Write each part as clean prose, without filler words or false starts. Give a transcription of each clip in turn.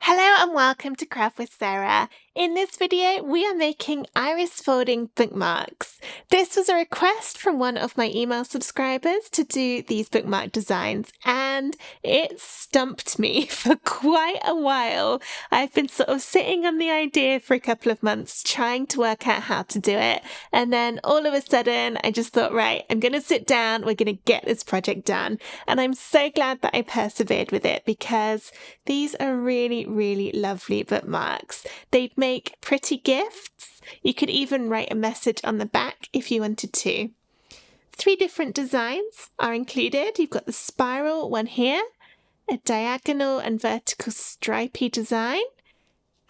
Hello and welcome to Craft with Sarah. In this video, we are making iris folding bookmarks. This was a request from one of my email subscribers to do these bookmark designs, and it stumped me for quite a while. I've been sort of sitting on the idea for a couple of months, trying to work out how to do it, and then all of a sudden, I just thought, right, I'm going to sit down, we're going to get this project done. And I'm so glad that I persevered with it because these are really lovely bookmarks. They'd make pretty gifts. You could even write a message on the back if you wanted to. 3 different designs are included. You've got the spiral one here, a diagonal and vertical stripy design,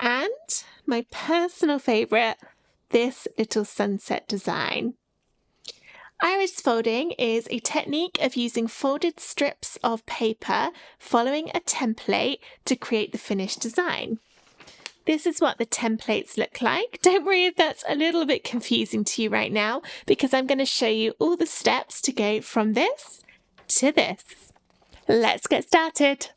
and my personal favourite, this little sunset design. Iris folding is a technique of using folded strips of paper following a template to create the finished design. This is what the templates look like. Don't worry if that's a little bit confusing to you right now, because I'm going to show you all the steps to go from this to this. Let's get started.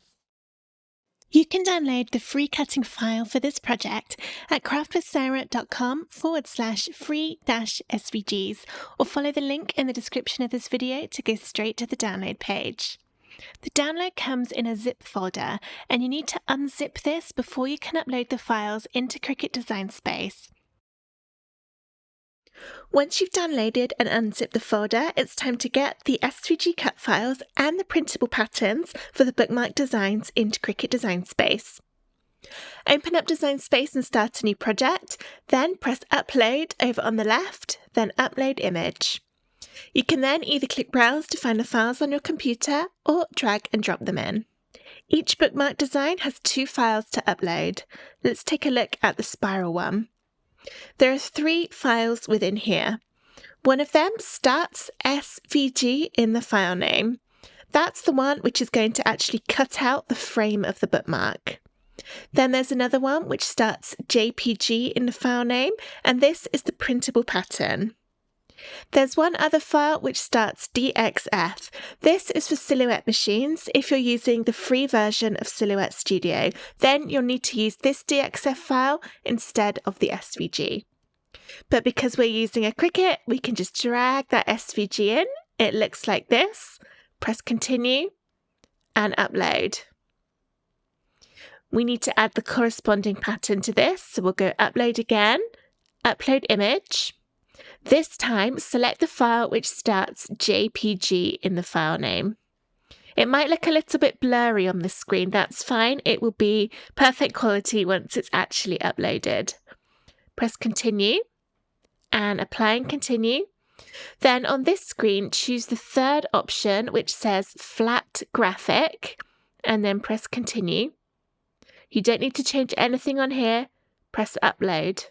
You can download the free cutting file for this project at craftwithsarah.com/free-svgs or follow the link in the description of this video to go straight to the download page. The download comes in a zip folder, and you need to unzip this before you can upload the files into Cricut Design Space. Once you've downloaded and unzipped the folder, it's time to get the SVG cut files and the printable patterns for the bookmark designs into Cricut Design Space. Open up Design Space and start a new project, then press Upload over on the left, then Upload Image. You can then either click Browse to find the files on your computer or drag and drop them in. Each bookmark design has 2 files to upload. Let's take a look at the spiral one. There are 3 files within here. One of them starts SVG in the file name. That's the one which is going to actually cut out the frame of the bookmark. Then there's another one which starts JPG in the file name, and this is the printable pattern. There's one other file which starts DXF. This is for Silhouette machines. If you're using the free version of Silhouette Studio, then you'll need to use this DXF file instead of the SVG. But because we're using a Cricut, we can just drag that SVG in. It looks like this. Press Continue and Upload. We need to add the corresponding pattern to this, so we'll go Upload again, Upload Image. This time, select the file which starts JPG in the file name. It might look a little bit blurry on the screen. That's fine. It will be perfect quality once it's actually uploaded. Press Continue and Apply and Continue. Then on this screen, choose the 3rd option which says Flat Graphic and then press Continue. You don't need to change anything on here. Press Upload.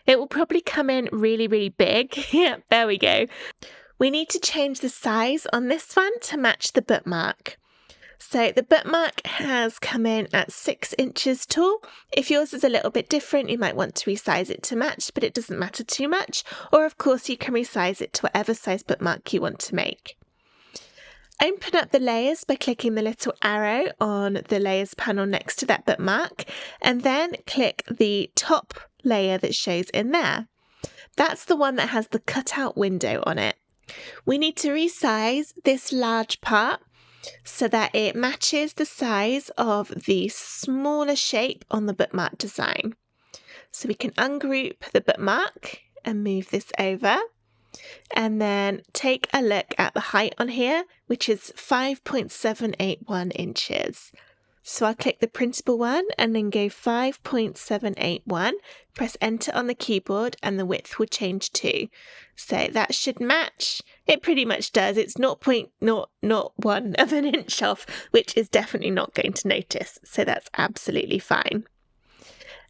It will probably come in really big. Yeah, there we go. We need to change the size on this one to match the bookmark. So the bookmark has come in at 6 inches tall. If yours is a little bit different, you might want to resize it to match, but it doesn't matter too much. Or of course, you can resize it to whatever size bookmark you want to make. Open up the layers by clicking the little arrow on the layers panel next to that bookmark, and then click the top layer that shows in there. That's the one that has the cutout window on it. We need to resize this large part so that it matches the size of the smaller shape on the bookmark design. So we can ungroup the bookmark and move this over, and then take a look at the height on here, which is 5.781 inches. So I'll click the printable one and then go 5.781, press enter on the keyboard, and the width will change too. So that should match. It pretty much does. It's 0.001 of an inch off, which is definitely not going to notice. So that's absolutely fine.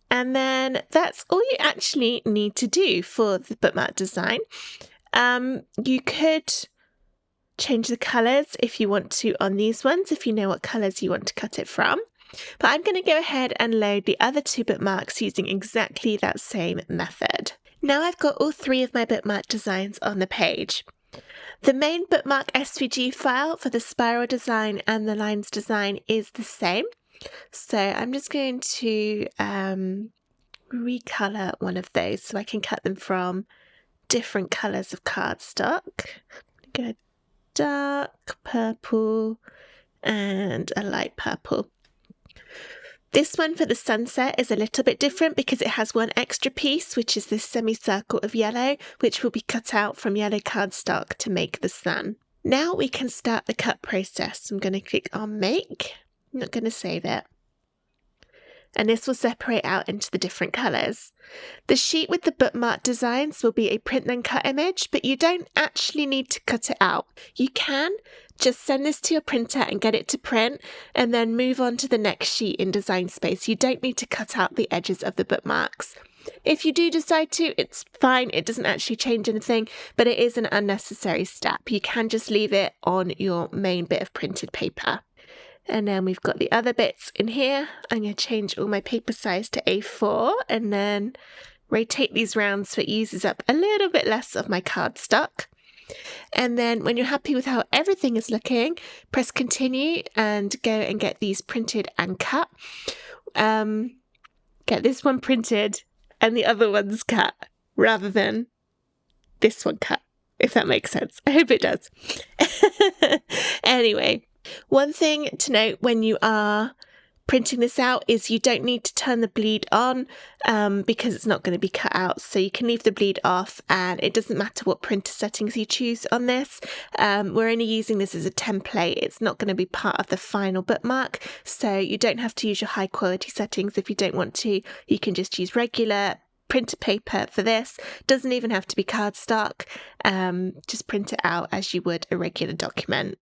And then that's all you actually need to do for the bookmark design. You could change the colours if you want to on these ones, if you know what colours you want to cut it from. But I'm going to go ahead and load the other 2 bookmarks using exactly that same method. Now I've got all 3 of my bookmark designs on the page. The main bookmark SVG file for the spiral design and the lines design is the same. So I'm just going to recolor one of those so I can cut them from different colors of cardstock. Go dark purple and a light purple. This one for the sunset is a little bit different because it has one extra piece, which is this semicircle of yellow, which will be cut out from yellow cardstock to make the sun. Now we can start the cut process. I'm going to click on Make. I'm not going to save it. And this will separate out into the different colours. The sheet with the bookmark designs will be a print then cut image, but you don't actually need to cut it out. You can just send this to your printer and get it to print, and then move on to the next sheet in Design Space. You don't need to cut out the edges of the bookmarks. If you do decide to, it's fine. It doesn't actually change anything, but it is an unnecessary step. You can just leave it on your main bit of printed paper. And then we've got the other bits in here. I'm going to change all my paper size to A4 and then rotate these round so it uses up a little bit less of my cardstock. And then when you're happy with how everything is looking, press continue and go and get these printed and cut. Get this one printed and the other one's cut rather than this one cut, if that makes sense. I hope it does. Anyway. One thing to note when you are printing this out is you don't need to turn the bleed on because it's not going to be cut out. So you can leave the bleed off and it doesn't matter what printer settings you choose on this. We're only using this as a template. It's not going to be part of the final bookmark. So you don't have to use your high quality settings if you don't want to. You can just use regular printer paper for this. Doesn't even have to be cardstock. Just print it out as you would a regular document.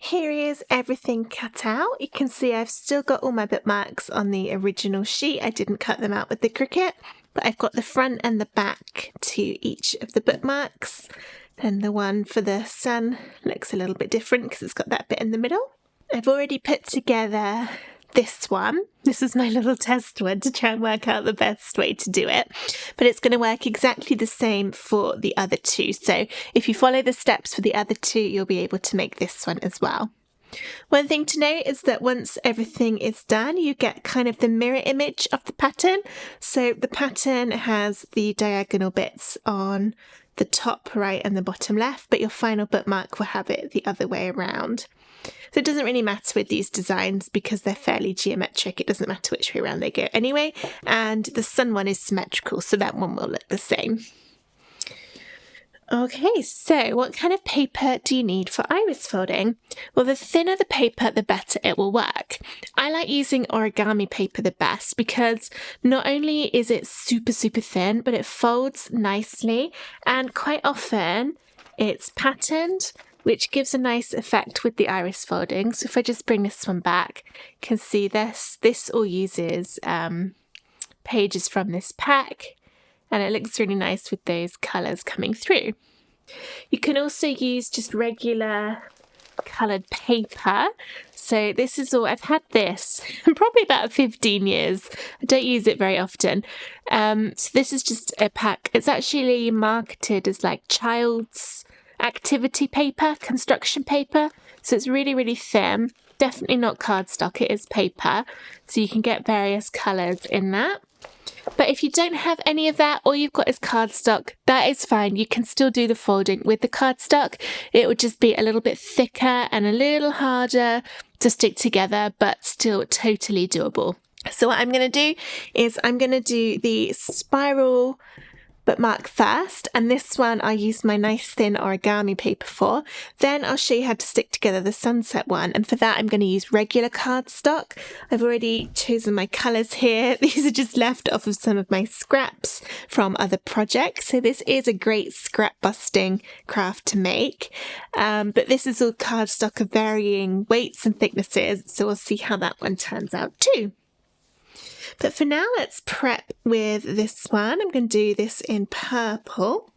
Here is everything cut out. You can see I've still got all my bookmarks on the original sheet. I didn't cut them out with the Cricut, but I've got the front and the back to each of the bookmarks. Then the one for the sun looks a little bit different because it's got that bit in the middle. I've already put together this one. This is my little test one to try and work out the best way to do it, but it's going to work exactly the same for the other two. So if you follow the steps for the other two, you'll be able to make this one as well. One thing to note is that once everything is done, you get kind of the mirror image of the pattern. So the pattern has the diagonal bits on the top right and the bottom left, but your final bookmark will have it the other way around. So it doesn't really matter with these designs because they're fairly geometric. It doesn't matter which way around they go anyway. And the sun one is symmetrical, so that one will look the same. Okay, so what kind of paper do you need for iris folding? Well, the thinner the paper, the better it will work. I like using origami paper the best because not only is it super, super thin, but it folds nicely and quite often it's patterned, which gives a nice effect with the iris folding. So if I just bring this one back, you can see this all uses pages from this pack, and it looks really nice with those colours coming through. You can also use just regular coloured paper. So this is all, I've had this probably about 15 years. I don't use it very often. So this is just a pack. It's actually marketed as like child's activity paper, construction paper. So it's really, really thin. Definitely not cardstock, it is paper. So you can get various colours in that. But if you don't have any of that, all you've got is cardstock, that is fine. You can still do the folding with the cardstock. It would just be a little bit thicker and a little harder to stick together, but still totally doable. So what I'm going to do is I'm going to do the spiral bookmark first, and this one I use my nice thin origami paper for. Then I'll show you how to stick together the sunset one, and for that I'm going to use regular cardstock. I've already chosen my colours here. These are just left off of some of my scraps from other projects, so this is a great scrap busting craft to make, but this is all cardstock of varying weights and thicknesses, so we'll see how that one turns out too. But for now, let's prep with this one. I'm going to do this in purple.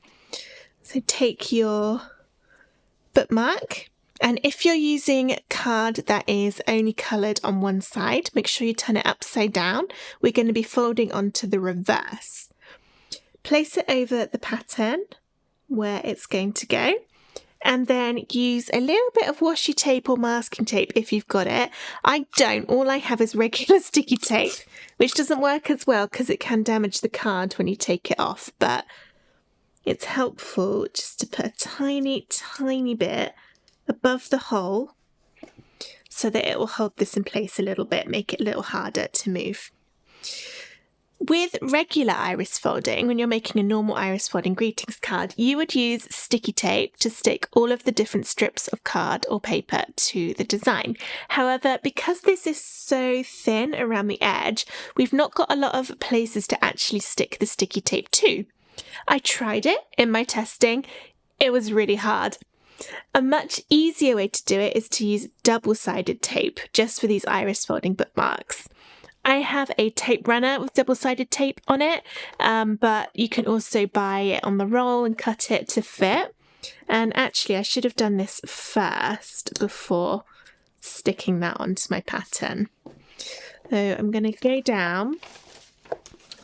So take your bookmark, and if you're using card that is only coloured on one side, make sure you turn it upside down. We're going to be folding onto the reverse. Place it over the pattern where it's going to go, and then use a little bit of washi tape or masking tape if you've got it. I don't. All I have is regular sticky tape, which doesn't work as well because it can damage the card when you take it off, but it's helpful just to put a tiny, tiny bit above the hole so that it will hold this in place a little bit, make it a little harder to move. With regular iris folding, when you're making a normal iris folding greetings card, you would use sticky tape to stick all of the different strips of card or paper to the design. However, because this is so thin around the edge, we've not got a lot of places to actually stick the sticky tape to. I tried it in my testing. It was really hard. A much easier way to do it is to use double-sided tape just for these iris folding bookmarks. I have a tape runner with double-sided tape on it, but you can also buy it on the roll and cut it to fit. And actually, I should have done this first before sticking that onto my pattern. So I'm going to go down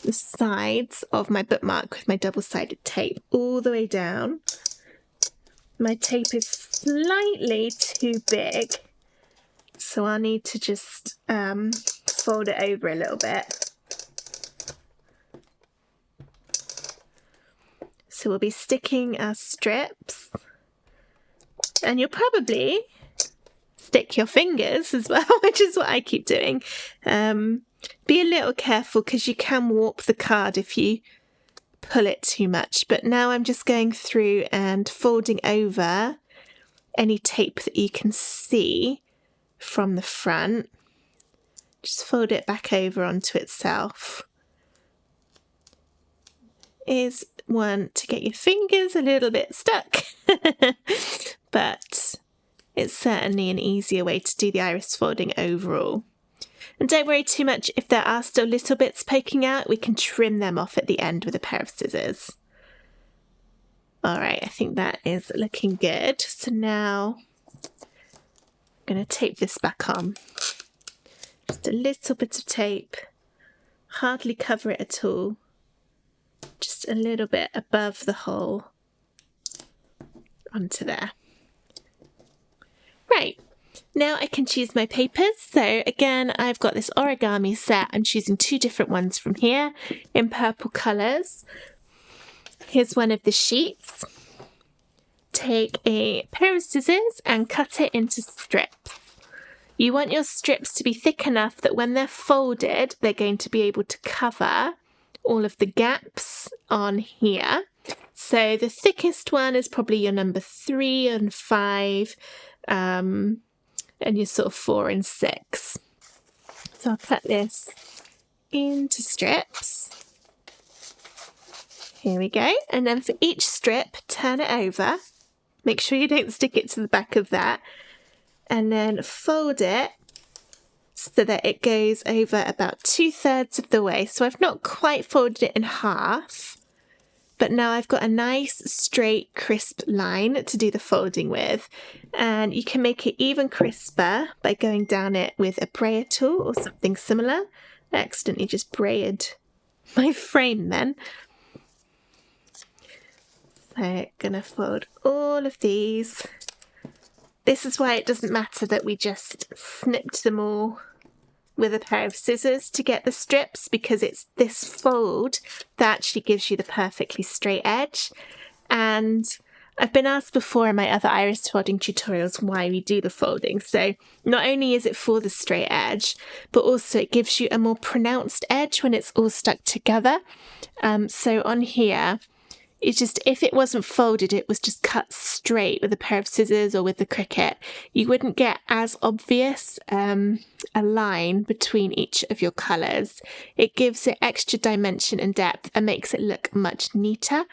the sides of my bookmark with my double-sided tape all the way down. My tape is slightly too big, so I'll need to just fold it over a little bit. So we'll be sticking our strips, and you'll probably stick your fingers as well, which is what I keep doing. Be a little careful because you can warp the card if you pull it too much, but now I'm just going through and folding over any tape that you can see from the front. Just fold it back over onto itself. Is one to get your fingers a little bit stuck, but it's certainly an easier way to do the iris folding overall. And don't worry too much if there are still little bits poking out, we can trim them off at the end with a pair of scissors. Alright, I think that is looking good. So now I'm going to tape this back on. Just a little bit of tape, hardly cover it at all. Just a little bit above the hole onto there. Right. Now I can choose my papers. So again, I've got this origami set. I'm choosing 2 different ones from here in purple colours. Here's one of the sheets. Take a pair of scissors and cut it into strips. You want your strips to be thick enough that when they're folded, they're going to be able to cover all of the gaps on here. So the thickest one is probably your number 3 and 5. And your sort of 4 and 6. So I'll cut this into strips. Here we go. And then for each strip, turn it over. Make sure you don't stick it to the back of that. And then fold it so that it goes over about 2/3 of the way. So I've not quite folded it in half, but now I've got a nice, straight, crisp line to do the folding with. And you can make it even crisper by going down it with a brayer tool or something similar. I accidentally just brayed my frame then. So I'm going to fold all of these. This is why it doesn't matter that we just snipped them all with a pair of scissors to get the strips, because it's this fold that actually gives you the perfectly straight edge. And I've been asked before in my other iris folding tutorials why we do the folding. So not only is it for the straight edge, but also it gives you a more pronounced edge when it's all stuck together. So on here, it's just, if it wasn't folded, it was just cut straight with a pair of scissors or with the Cricut, you wouldn't get as obvious a line between each of your colours. It gives it extra dimension and depth and makes it look much neater.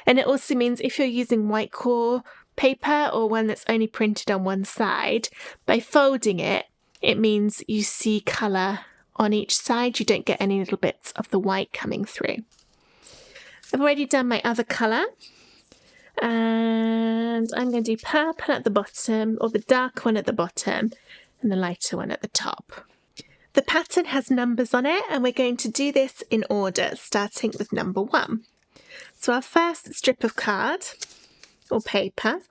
And it also means if you're using white core paper or one that's only printed on one side, by folding it, it means you see colour on each side. You don't get any little bits of the white coming through. I've already done my other colour, and I'm going to do purple at the bottom, or the dark one at the bottom, and the lighter one at the top. The pattern has numbers on it, and we're going to do this in order, starting with number 1. So our first strip of card, or paper,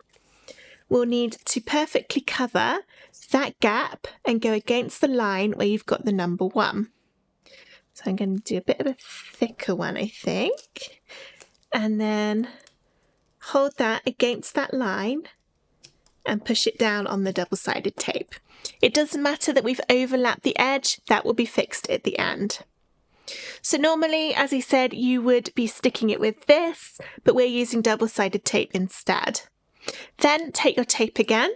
we'll need to perfectly cover that gap and go against the line where you've got the number 1. So I'm going to do a bit of a thicker one, I think, and then hold that against that line and push it down on the double-sided tape. It doesn't matter that we've overlapped the edge, that will be fixed at the end. So normally, as I said, you would be sticking it with this, but we're using double-sided tape instead. Then take your tape again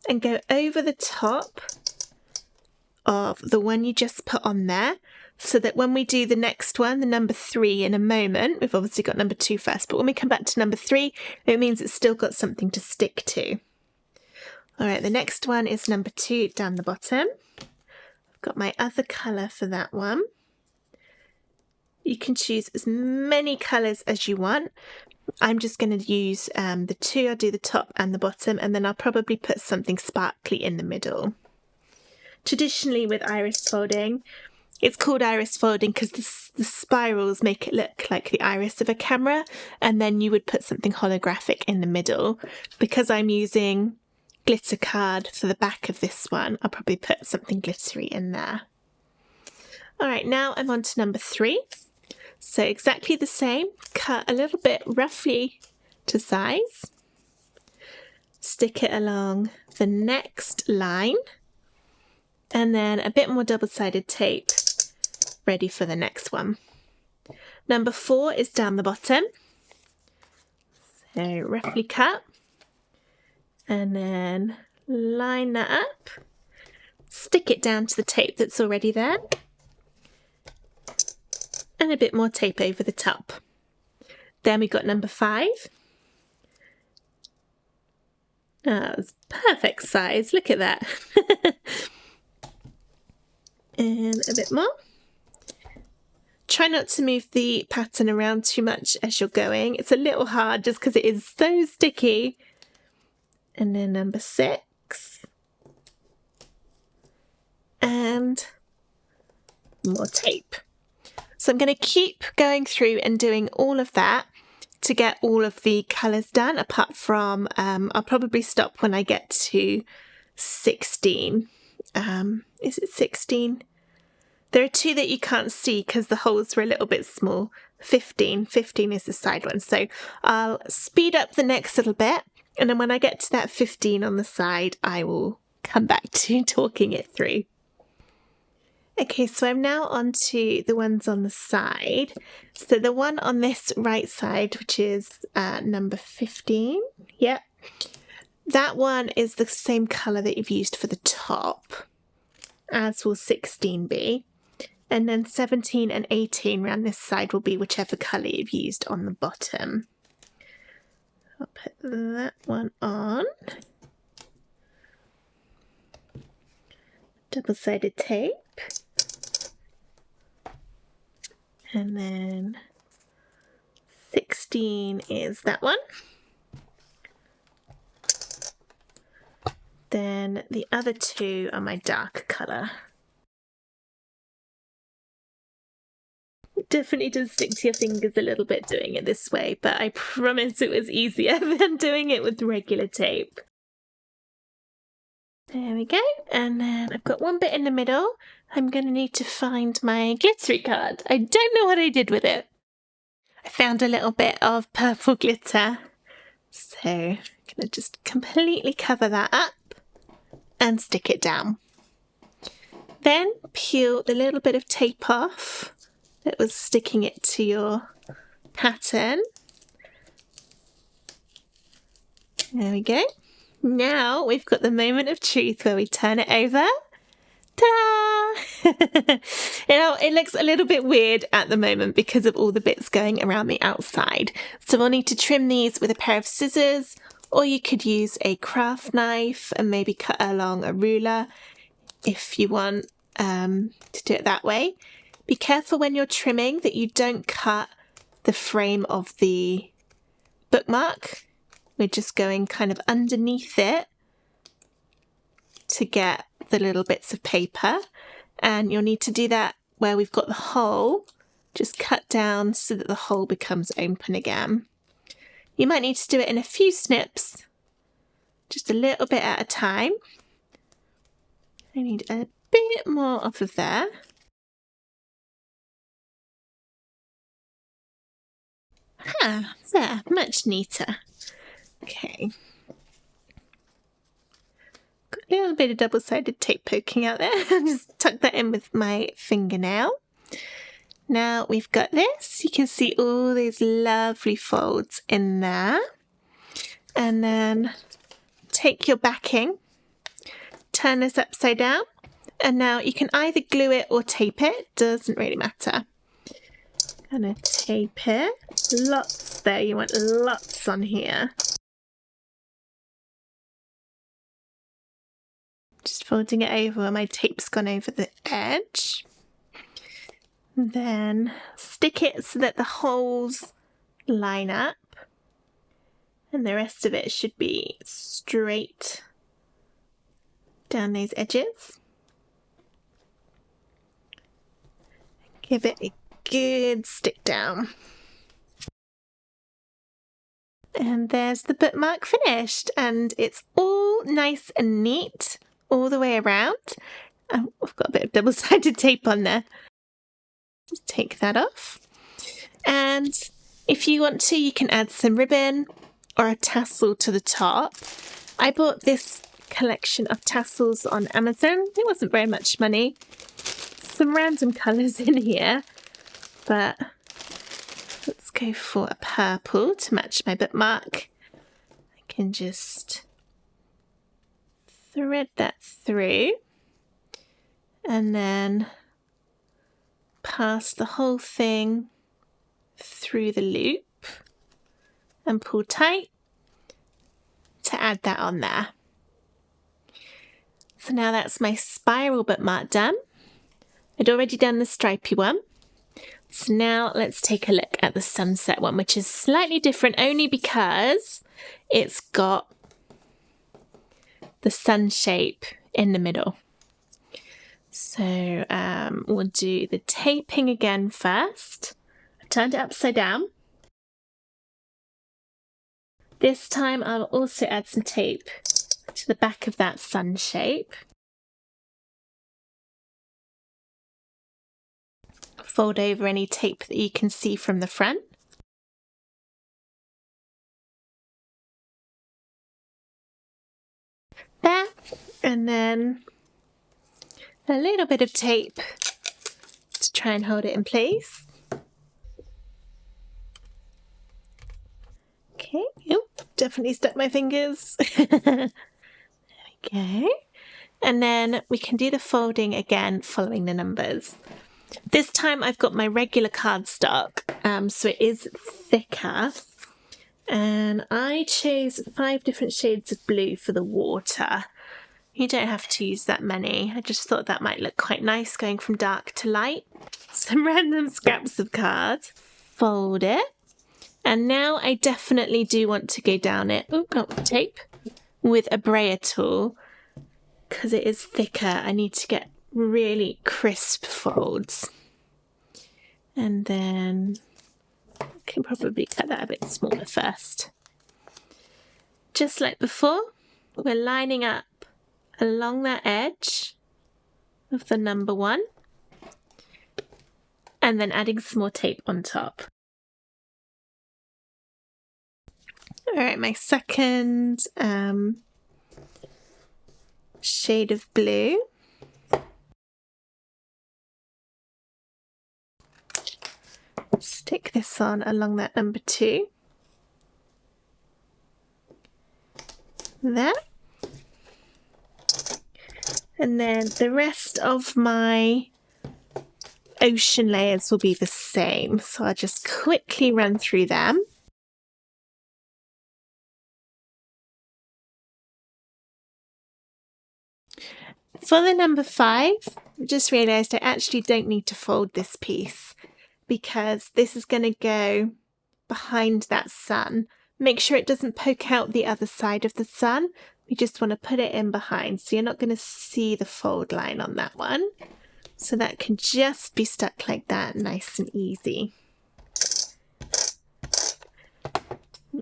and go over the top of the one you just put on there, so that when we do the next one, the number 3 in a moment, we've obviously got number 2 first, but when we come back to number 3, it means it's still got something to stick to. All right, the next one is number 2 down the bottom. I've got my other colour for that one. You can choose as many colours as you want. I'm just going to use the 2, I'll do the top and the bottom, and then I'll probably put something sparkly in the middle. Traditionally with iris folding, it's called iris folding because the spirals make it look like the iris of a camera, and then you would put something holographic in the middle. Because I'm using glitter card for the back of this one, I'll probably put something glittery in there. All right, now I'm on to number 3. So exactly the same, cut a little bit roughly to size, stick it along the next line, and then a bit more double-sided tape ready for the next one. Number 4 is down the bottom, so roughly cut, and then line that up, stick it down to the tape that's already there, and a bit more tape over the top. Then we got number 5. Oh, it's perfect size, look at that. And a bit more. Try not to move the pattern around too much as you're going. It's a little hard just because it is so sticky. And then number 6. And more tape. So I'm going to keep going through and doing all of that to get all of the colours done, apart from, I'll probably stop when I get to 16. Is it 16? There are 2 that you can't see because the holes were a little bit small. 15 is the side one. So I'll speed up the next little bit, and then when I get to that 15 on the side, I will come back to talking it through. Okay, so I'm now on to the ones on the side. So the one on this right side, which is number 15, yep. That one is the same colour that you've used for the top, as will 16 be. And then 17 and 18 around this side will be whichever colour you've used on the bottom. I'll put that one on. Double-sided tape. And then 16 is that one. Then the other 2 are my dark colour. It definitely does stick to your fingers a little bit doing it this way, but I promise it was easier than doing it with regular tape. There we go, and then I've got one bit in the middle. I'm going to need to find my glittery card. I don't know what I did with it. I found a little bit of purple glitter, so I'm going to just completely cover that up and stick it down. Then peel the little bit of tape off that was sticking it to your pattern. There we go. Now we've got the moment of truth where we turn it over. Ta-da! It looks a little bit weird at the moment because of all the bits going around the outside. So we'll need to trim these with a pair of scissors, or you could use a craft knife and maybe cut along a ruler if you want to do it that way. Be careful when you're trimming that you don't cut the frame of the bookmark. We're just going kind of underneath it to get the little bits of paper, and you'll need to do that where we've got the hole. Just cut down so that the hole becomes open again. You might need to do it in a few snips just a little bit at a time. I need a bit more off of there. There, much neater. Okay. Got a little bit of double-sided tape poking out there. Just tuck that in with my fingernail. Now we've got this. You can see all these lovely folds in there. And then take your backing, turn this upside down, and now you can either glue it or tape it. Doesn't really matter. Gonna tape it. Lots there. You want lots on here. Just folding it over where my tape's gone over the edge. Then stick it so that the holes line up. And the rest of it should be straight down those edges. Give it a good stick down. And there's the bookmark finished. And it's all nice and neat all the way around. I've got a bit of double-sided tape on there. Just take that off. And if you want to, you can add some ribbon or a tassel to the top. I bought this collection of tassels on Amazon. It wasn't very much money. Some random colours in here, but let's go for a purple to match my bookmark. I can just thread that through and then pass the whole thing through the loop and pull tight to add that on there. So now that's my spiral bookmark done. I'd already done the stripy one. So now let's take a look at the sunset one, which is slightly different only because it's got the sun shape in the middle. So we'll do the taping again first. I've turned it upside down. This time I'll also add some tape to the back of that sun shape. Fold over any tape that you can see from the front. There, and then a little bit of tape to try and hold it in place. Okay, oh, definitely stuck my fingers. There we go. And then we can do the folding again following the numbers. This time I've got my regular cardstock, so it is thicker. And I chose 5 different shades of blue for the water. You don't have to use that many. I just thought that might look quite nice going from dark to light. Some random scraps of card. Fold it. And now I definitely do want to go down it, tape, with a brayer tool. Because it is thicker, I need to get really crisp folds. And then I can probably cut that a bit smaller first. Just like before, we're lining up along that edge of the number 1 and then adding some more tape on top. Alright, my second shade of blue. Stick this on along that number 2. There. And then the rest of my ocean layers will be the same. So I'll just quickly run through them. For the number 5, I just realised I actually don't need to fold this piece because this is going to go behind that sun. Make sure it doesn't poke out the other side of the sun. We just want to put it in behind, so you're not going to see the fold line on that one. So that can just be stuck like that, nice and easy.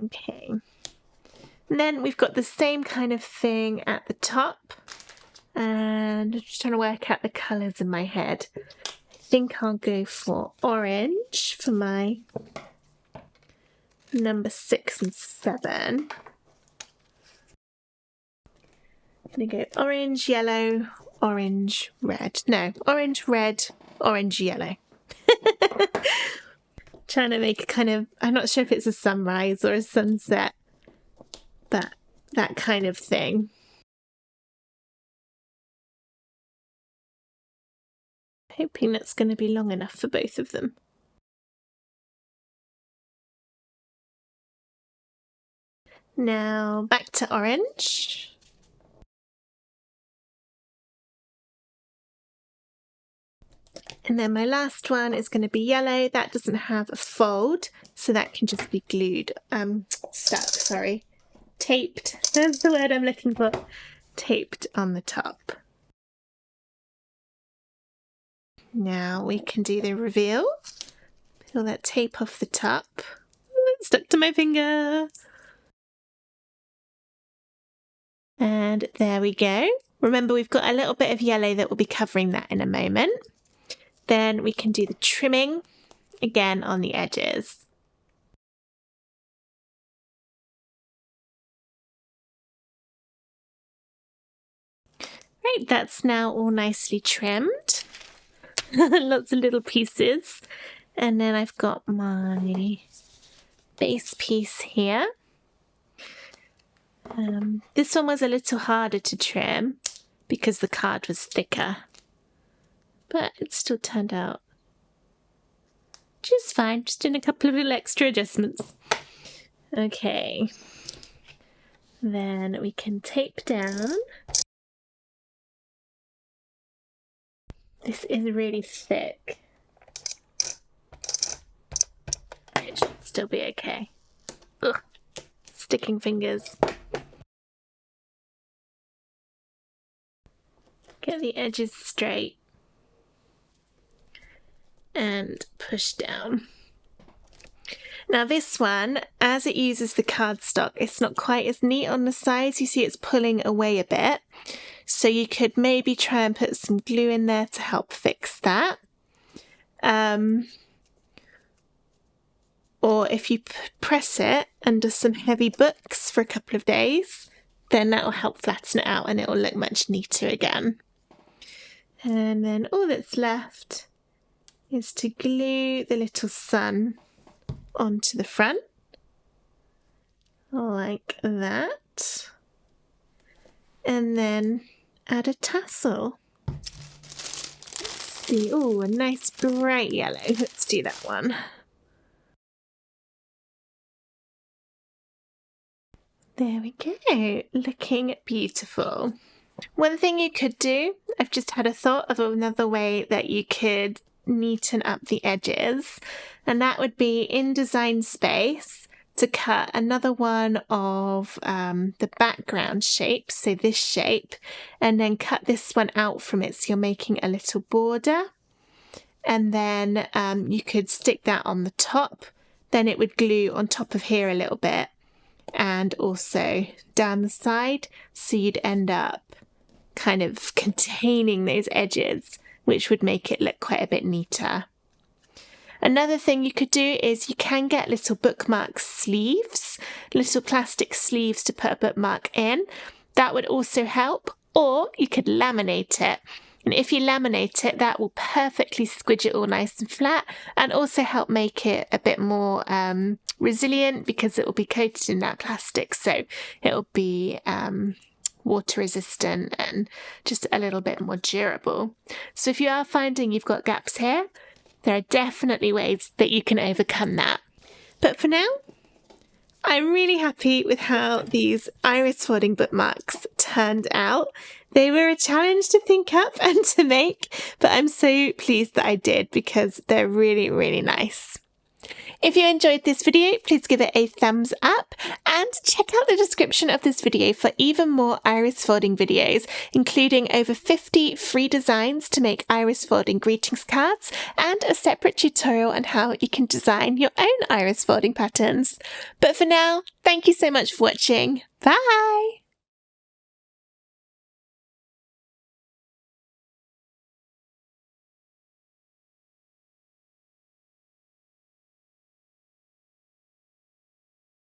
Okay. And then we've got the same kind of thing at the top. And I'm just trying to work out the colours in my head. I think I'll go for orange for my number 6 and 7. I'm going to go orange, yellow, orange, red. No, orange, red, orange, yellow. Trying to make a kind of, I'm not sure if it's a sunrise or a sunset, but that kind of thing. Hoping that's going to be long enough for both of them. Now back to orange. And then my last one is going to be yellow. That doesn't have a fold, so that can just be glued, taped. That's the word I'm looking for. Taped on the top. Now we can do the reveal. Peel that tape off the top. Ooh, it's stuck to my finger. And there we go. Remember, we've got a little bit of yellow that will be covering that in a moment. Then we can do the trimming again on the edges. Right, that's now all nicely trimmed. Lots of little pieces. And then I've got my base piece here. This one was a little harder to trim because the card was thicker, but it still turned out just fine, just doing a couple of little extra adjustments. Okay, then we can tape down. This is really thick. It should still be okay. Ugh, sticking fingers. Get the edges straight and push down. Now this one, as it uses the cardstock, it's not quite as neat on the sides. You see it's pulling away a bit. So you could maybe try and put some glue in there to help fix that. Or if you press it under some heavy books for a couple of days, then that will help flatten it out and it will look much neater again. And then all that's left is to glue the little sun onto the front, like that. And then add a tassel. Let's see, oh, a nice bright yellow. Let's do that one. There we go, looking beautiful. One thing you could do, I've just had a thought of another way that you could neaten up the edges, and that would be in Design Space to cut another one of the background shape, so this shape, and then cut this one out from it so you're making a little border, and then you could stick that on the top. Then it would glue on top of here a little bit and also down the side, so you'd end up kind of containing those edges, which would make it look quite a bit neater. Another thing you could do is you can get little bookmark sleeves, little plastic sleeves to put a bookmark in. That would also help, or you could laminate it. And if you laminate it, that will perfectly squidge it all nice and flat and also help make it a bit more resilient because it will be coated in that plastic. So it will be water resistant and just a little bit more durable. So if you are finding you've got gaps here, there are definitely ways that you can overcome that. But for now, I'm really happy with how these iris folding bookmarks turned out. They were a challenge to think up and to make, but I'm so pleased that I did because they're really, really nice. If you enjoyed this video, please give it a thumbs up and check out the description of this video for even more iris folding videos, including over 50 free designs to make iris folding greetings cards and a separate tutorial on how you can design your own iris folding patterns. But for now, thank you so much for watching. Bye!